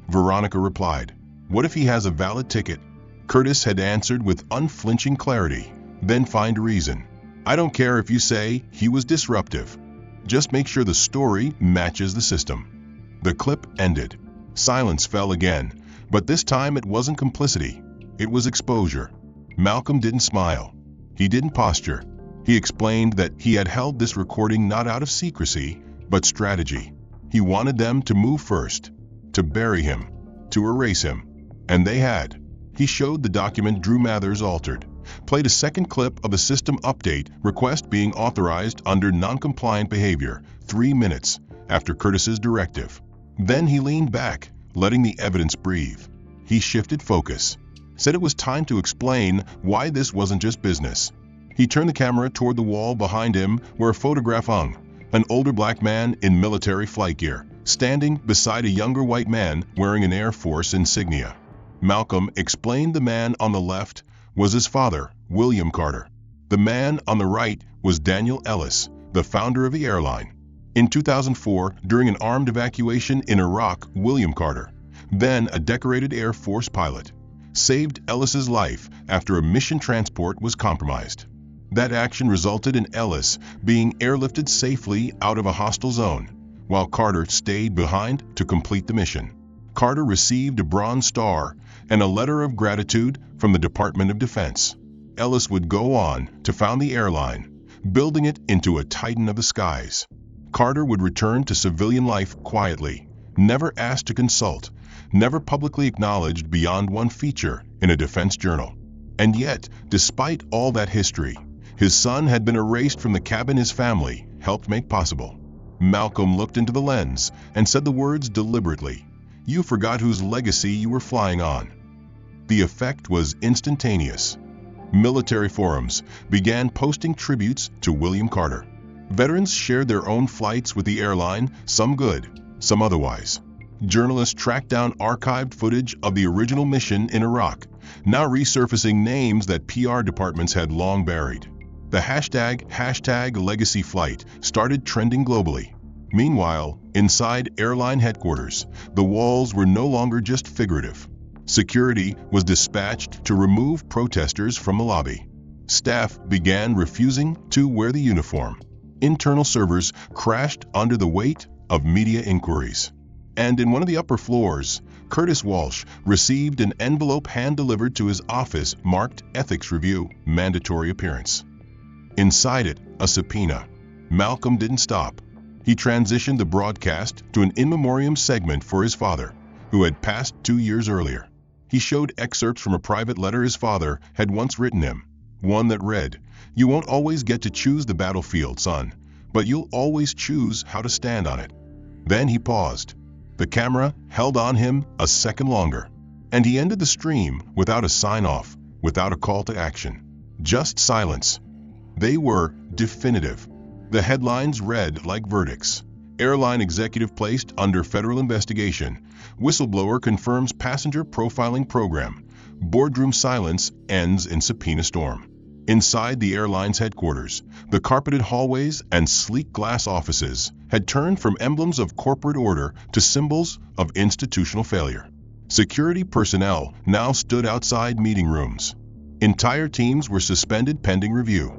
Speaker 1: Veronica replied, "What if he has a valid ticket?" Curtis had answered with unflinching clarity, "Then find a reason. I don't care if you say he was disruptive. Just make sure the story matches the system." The clip ended. Silence fell again, but this time it wasn't complicity. It was exposure. Malcolm didn't smile. He didn't posture. He explained that he had held this recording not out of secrecy, but strategy. He wanted them to move first, to bury him, to erase him. And they had. He showed the document Drew Mathers altered, played a second clip of a system update request being authorized under non-compliant behavior 3 minutes after Curtis's directive. Then he leaned back, letting the evidence breathe. He shifted focus, said it was time to explain why this wasn't just business. He turned the camera toward the wall behind him where a photograph hung, an older black man in military flight gear, standing beside a younger white man wearing an Air Force insignia. Malcolm explained the man on the left was his father, William Carter. The man on the right was Daniel Ellis, the founder of the airline. In 2004, during an armed evacuation in Iraq, William Carter, then a decorated Air Force pilot, saved Ellis's life after a mission transport was compromised. That action resulted in Ellis being airlifted safely out of a hostile zone, while Carter stayed behind to complete the mission. Carter received a Bronze Star and a letter of gratitude from the Department of Defense. Ellis would go on to found the airline, building it into a titan of the skies. Carter would return to civilian life quietly, never asked to consult, never publicly acknowledged beyond one feature in a defense journal. And yet, despite all that history, his son had been erased from the cabin his family helped make possible. Malcolm looked into the lens and said the words deliberately. You forgot whose legacy you were flying on. The effect was instantaneous. Military forums began posting tributes to William Carter. Veterans shared their own flights with the airline, some good, some otherwise. Journalists tracked down archived footage of the original mission in Iraq, now resurfacing names that PR departments had long buried. The hashtag legacy flight started trending globally. Meanwhile, inside airline headquarters, the walls were no longer just figurative. Security was dispatched to remove protesters from the lobby. Staff began refusing to wear the uniform. Internal servers crashed under the weight of media inquiries. And in one of the upper floors, Curtis Walsh received an envelope hand-delivered to his office marked Ethics Review, Mandatory Appearance. Inside it, a subpoena. Malcolm didn't stop. He transitioned the broadcast to an in memoriam segment for his father, who had passed 2 years earlier. He showed excerpts from a private letter his father had once written him, one that read, "You won't always get to choose the battlefield, son, but you'll always choose how to stand on it." Then he paused. The camera held on him a second longer, and he ended the stream without a sign-off, without a call to action. Just silence. They were definitive. The headlines read like verdicts. Airline executive placed under federal investigation. Whistleblower confirms passenger profiling program. Boardroom silence ends in subpoena storm. Inside the airline's headquarters, the carpeted hallways and sleek glass offices had turned from emblems of corporate order to symbols of institutional failure. Security personnel now stood outside meeting rooms. Entire teams were suspended pending review.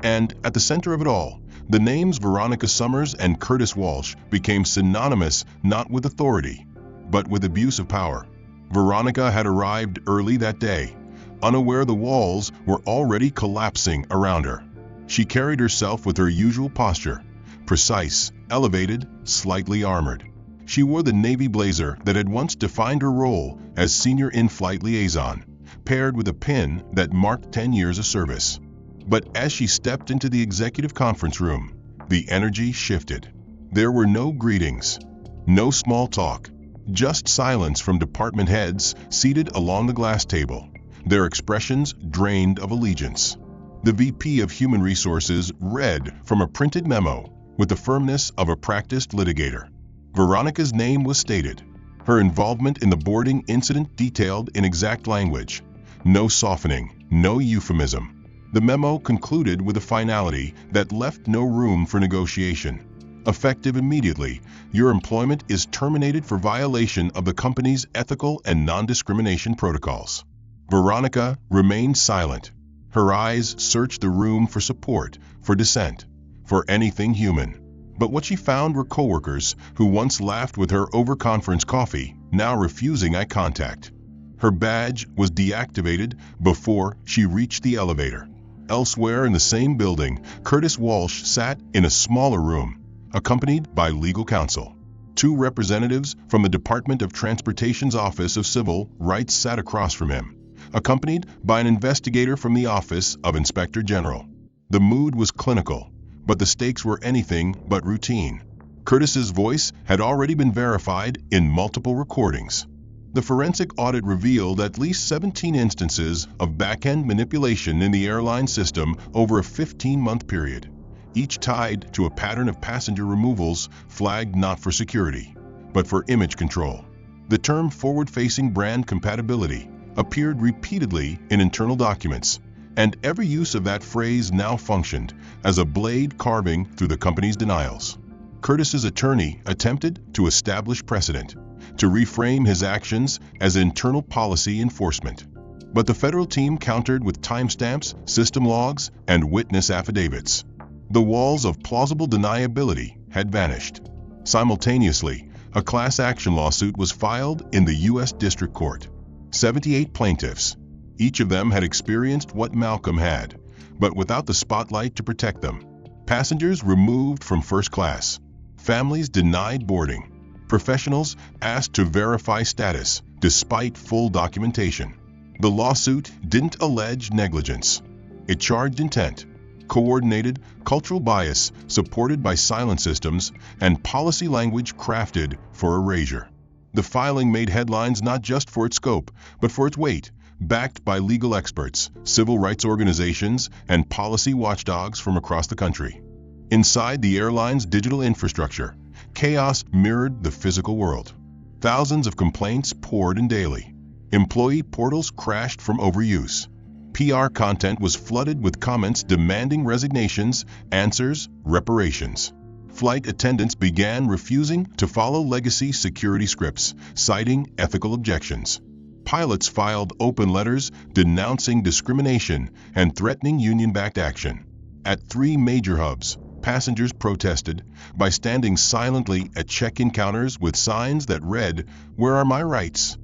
Speaker 1: And at the center of it all, the names Veronica Summers and Curtis Walsh became synonymous not with authority, but with abuse of power. Veronica had arrived early that day, unaware the walls were already collapsing around her. She carried herself with her usual posture, precise, elevated, slightly armored. She wore the navy blazer that had once defined her role as senior in-flight liaison, paired with a pin that marked 10 years of service. But as she stepped into the executive conference room, the energy shifted. There were no greetings, no small talk, just silence from department heads seated along the glass table, their expressions drained of allegiance. The VP of Human Resources read from a printed memo with the firmness of a practiced litigator. Veronica's name was stated, her involvement in the boarding incident detailed in exact language. No softening, no euphemism. The memo concluded with a finality that left no room for negotiation. Effective immediately, your employment is terminated for violation of the company's ethical and non-discrimination protocols. Veronica remained silent. Her eyes searched the room for support, for dissent, for anything human. But what she found were coworkers who once laughed with her over conference coffee, now refusing eye contact. Her badge was deactivated before she reached the elevator. Elsewhere in the same building, Curtis Walsh sat in a smaller room, accompanied by legal counsel. Two representatives from the Department of Transportation's Office of Civil Rights sat across from him, accompanied by an investigator from the Office of Inspector General. The mood was clinical, but the stakes were anything but routine. Curtis's voice had already been verified in multiple recordings. The forensic audit revealed at least 17 instances of back-end manipulation in the airline system over a 15-month period, each tied to a pattern of passenger removals flagged not for security, but for image control. The term forward-facing brand compatibility appeared repeatedly in internal documents, and every use of that phrase now functioned as a blade carving through the company's denials. Curtis's attorney attempted to establish precedent, to reframe his actions as internal policy enforcement. But the federal team countered with timestamps, system logs, and witness affidavits. The walls of plausible deniability had vanished. Simultaneously, a class action lawsuit was filed in the U.S. District Court. 78 plaintiffs. Each of them had experienced what Malcolm had, but without the spotlight to protect them. Passengers removed from first class. Families denied boarding. Professionals asked to verify status despite full documentation. The lawsuit didn't allege negligence. It charged intent, coordinated cultural bias supported by silent systems, and policy language crafted for erasure. The filing made headlines not just for its scope, but for its weight, backed by legal experts, civil rights organizations, and policy watchdogs from across the country. Inside the airline's digital infrastructure, chaos mirrored the physical world. Thousands of complaints poured in daily. Employee portals crashed from overuse. PR content was flooded with comments demanding resignations, answers, reparations. Flight attendants began refusing to follow legacy security scripts, citing ethical objections. Pilots filed open letters denouncing discrimination and threatening union-backed action. At 3 major hubs, passengers protested by standing silently at check-in counters with signs that read, "Where are my rights?"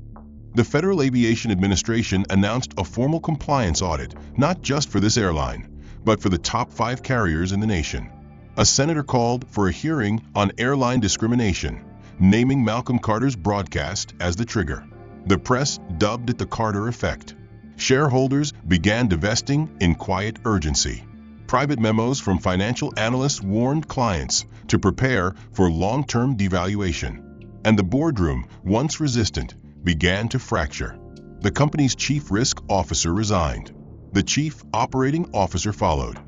Speaker 1: The Federal Aviation Administration announced a formal compliance audit, not just for this airline, but for the top 5 carriers in the nation. A senator called for a hearing on airline discrimination, naming Malcolm Carter's broadcast as the trigger. The press dubbed it the Carter effect. Shareholders began divesting in quiet urgency. Private memos from financial analysts warned clients to prepare for long-term devaluation. And the boardroom, once resistant, began to fracture. The company's chief risk officer resigned. The chief operating officer followed.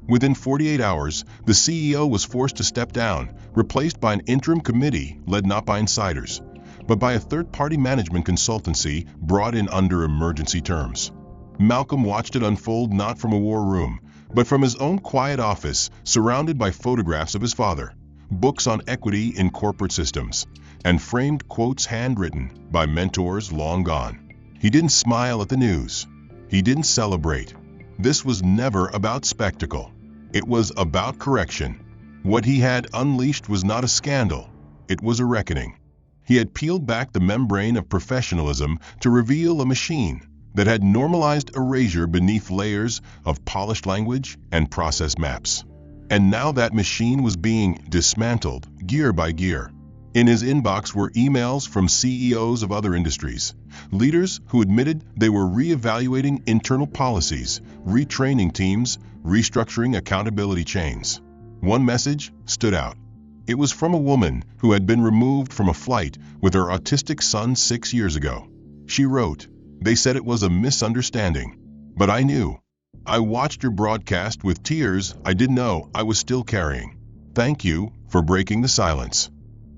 Speaker 1: Within 48 hours, the CEO was forced to step down, replaced by an interim committee led not by insiders, but by a third-party management consultancy brought in under emergency terms. Malcolm watched it unfold not from a war room, but from his own quiet office, surrounded by photographs of his father, books on equity in corporate systems, and framed quotes handwritten by mentors long gone. He didn't smile at the news. He didn't celebrate. This was never about spectacle. It was about correction. What he had unleashed was not a scandal. It was a reckoning. He had peeled back the membrane of professionalism to reveal a machine that had normalized erasure beneath layers of polished language and process maps. And now that machine was being dismantled, gear by gear. In his inbox were emails from CEOs of other industries, leaders who admitted they were reevaluating internal policies, retraining teams, restructuring accountability chains. One message stood out. It was from a woman who had been removed from a flight with her autistic son 6 years ago. She wrote, "They said it was a misunderstanding, but I knew. I watched your broadcast with tears I didn't know I was still carrying. Thank you for breaking the silence."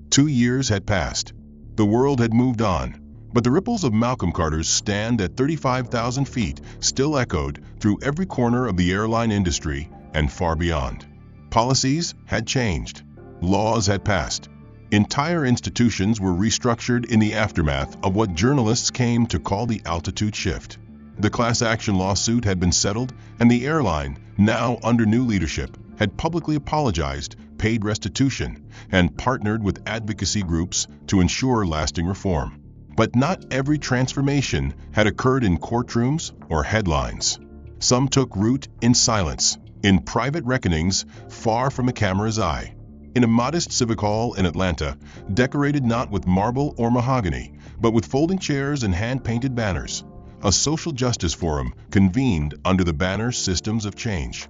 Speaker 1: 2 years had passed. The world had moved on, but the ripples of Malcolm Carter's stand at 35,000 feet still echoed through every corner of the airline industry and far beyond. Policies had changed. Laws had passed. Entire institutions were restructured in the aftermath of what journalists came to call the altitude shift. The class action lawsuit had been settled, and the airline, now under new leadership, had publicly apologized, paid restitution, and partnered with advocacy groups to ensure lasting reform. But not every transformation had occurred in courtrooms or headlines. Some took root in silence, in private reckonings far from a camera's eye. In a modest civic hall in Atlanta, decorated not with marble or mahogany, but with folding chairs and hand-painted banners, a social justice forum convened under the banner Systems of Change.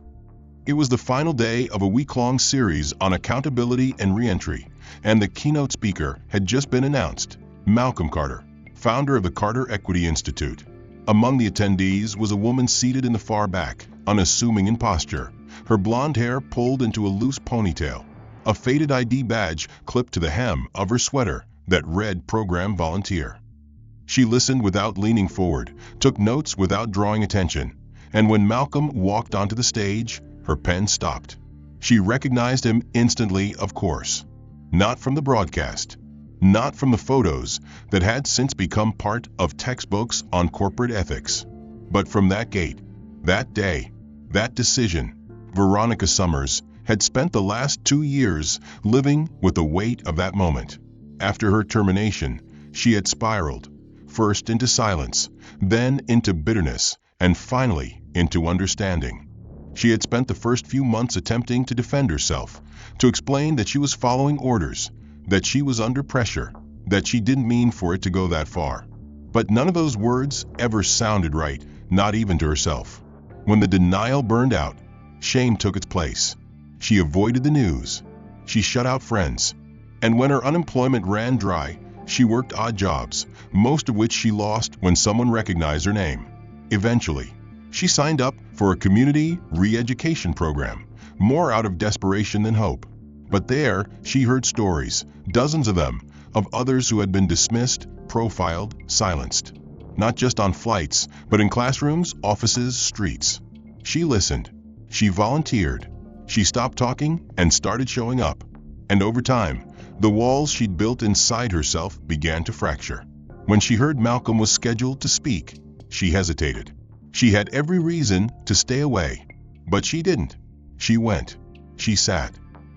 Speaker 1: It was the final day of a week-long series on accountability and reentry, and the keynote speaker had just been announced, Malcolm Carter, founder of the Carter Equity Institute. Among the attendees was a woman seated in the far back, unassuming in posture, her blonde hair pulled into a loose ponytail, a faded ID badge clipped to the hem of her sweater that read Program Volunteer. She listened without leaning forward, took notes without drawing attention, and when Malcolm walked onto the stage, her pen stopped. She recognized him instantly, of course. Not from the broadcast, not from the photos that had since become part of textbooks on corporate ethics, but from that gate, that day, that decision. Veronica Summers had spent the last 2 years living with the weight of that moment. After her termination, she had spiraled, first into silence, then into bitterness, and finally into understanding. She had spent the first few months attempting to defend herself, to explain that she was following orders, that she was under pressure, that she didn't mean for it to go that far. But none of those words ever sounded right, not even to herself. When the denial burned out, shame took its place. She avoided the news. She shut out friends. And when her unemployment ran dry, she worked odd jobs, most of which she lost when someone recognized her name. Eventually, she signed up for a community re-education program, more out of desperation than hope. But there, she heard stories, dozens of them, of others who had been dismissed, profiled, silenced. Not just on flights, but in classrooms, offices, streets. She listened. She volunteered. She stopped talking and started showing up. And over time, the walls she'd built inside herself began to fracture. When she heard Malcolm was scheduled to speak, she hesitated. She had every reason to stay away, but she didn't. She went. She sat.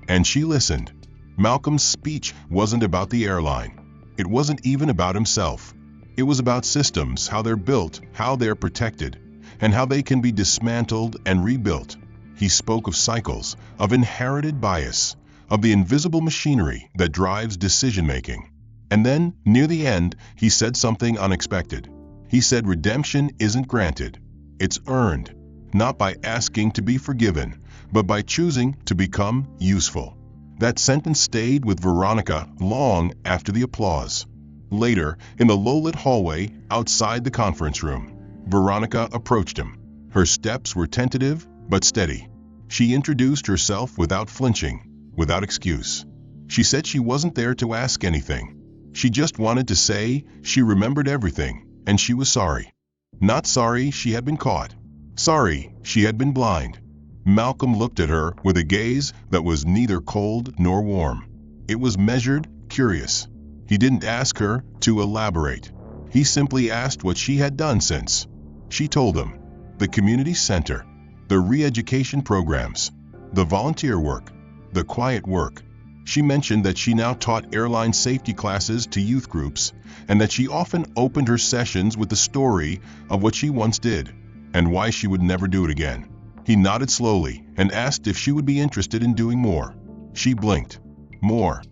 Speaker 1: And she listened. Malcolm's speech wasn't about the airline. It wasn't even about himself. It was about systems, how they're built, how they're protected, and how they can be dismantled and rebuilt. He spoke of cycles, of inherited bias, of the invisible machinery that drives decision-making. And then, near the end, he said something unexpected. He said redemption isn't granted. It's earned, not by asking to be forgiven, but by choosing to become useful. That sentence stayed with Veronica long after the applause. Later, in the low-lit hallway outside the conference room, Veronica approached him. Her steps were tentative but steady. She introduced herself without flinching, without excuse. She said she wasn't there to ask anything. She just wanted to say she remembered everything, and she was sorry. Not sorry she had been caught. Sorry she had been blind. Malcolm looked at her with a gaze that was neither cold nor warm. It was measured, curious. He didn't ask her to elaborate. He simply asked what she had done since. She told him. The community center, the re-education programs, the volunteer work, the quiet work. She mentioned that she now taught airline safety classes to youth groups, and that she often opened her sessions with the story of what she once did, and why she would never do it again. He nodded slowly and asked if she would be interested in doing more. She blinked. More.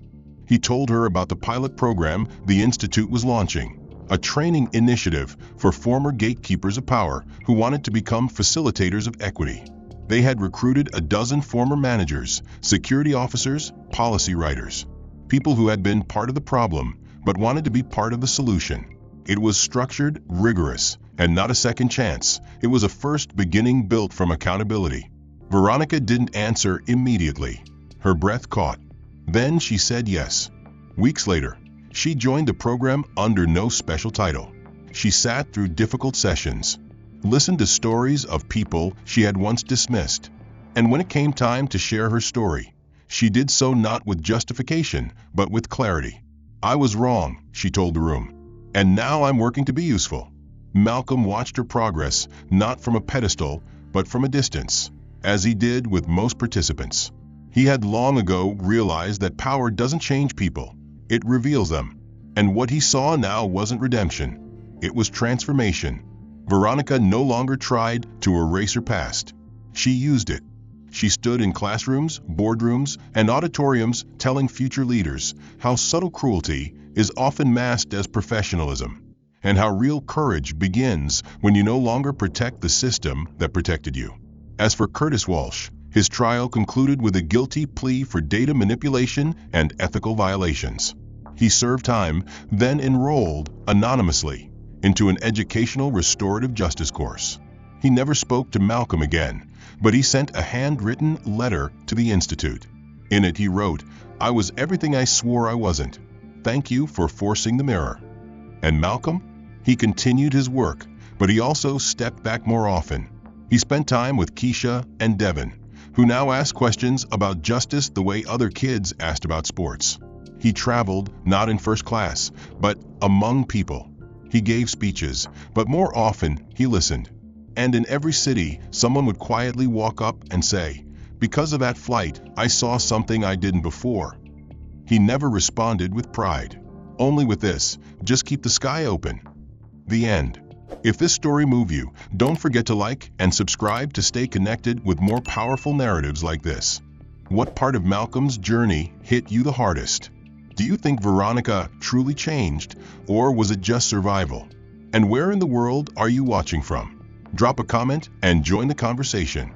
Speaker 1: He told her about the pilot program the Institute was launching, a training initiative for former gatekeepers of power who wanted to become facilitators of equity. They had recruited a dozen former managers, security officers, policy writers, people who had been part of the problem but wanted to be part of the solution. It was structured, rigorous, and not a second chance. It was a first beginning built from accountability. Veronica didn't answer immediately. Her breath caught. Then she said yes. Weeks later, she joined the program under no special title. She sat through difficult sessions, listened to stories of people she had once dismissed, and when it came time to share her story, she did so not with justification, but with clarity. I was wrong, she told the room, and now I'm working to be useful. Malcolm watched her progress, not from a pedestal, but from a distance, as he did with most participants. He had long ago realized that power doesn't change people, it reveals them. And what he saw now wasn't redemption, it was transformation. Veronica no longer tried to erase her past. She used it. She stood in classrooms, boardrooms, and auditoriums telling future leaders how subtle cruelty is often masked as professionalism, and how real courage begins when you no longer protect the system that protected you. As for Curtis Walsh, his trial concluded with a guilty plea for data manipulation and ethical violations. He served time, then enrolled anonymously into an educational restorative justice course. He never spoke to Malcolm again, but he sent a handwritten letter to the Institute. In it he wrote, "I was everything I swore I wasn't. Thank you for forcing the mirror." And Malcolm? He continued his work, but he also stepped back more often. He spent time with Keisha and Devin, who now ask questions about justice the way other kids asked about sports. He traveled, not in first class, but among people. He gave speeches, but more often he listened. And in every city, someone would quietly walk up and say, "Because of that flight, I saw something I didn't before." He never responded with pride, only with this: "Just keep the sky open." The end. If this story moved you, don't forget to like and subscribe to stay connected with more powerful narratives like this. What part of Malcolm's journey hit you the hardest? Do you think Veronica truly changed, or was it just survival? And where in the world are you watching from? Drop a comment and join the conversation.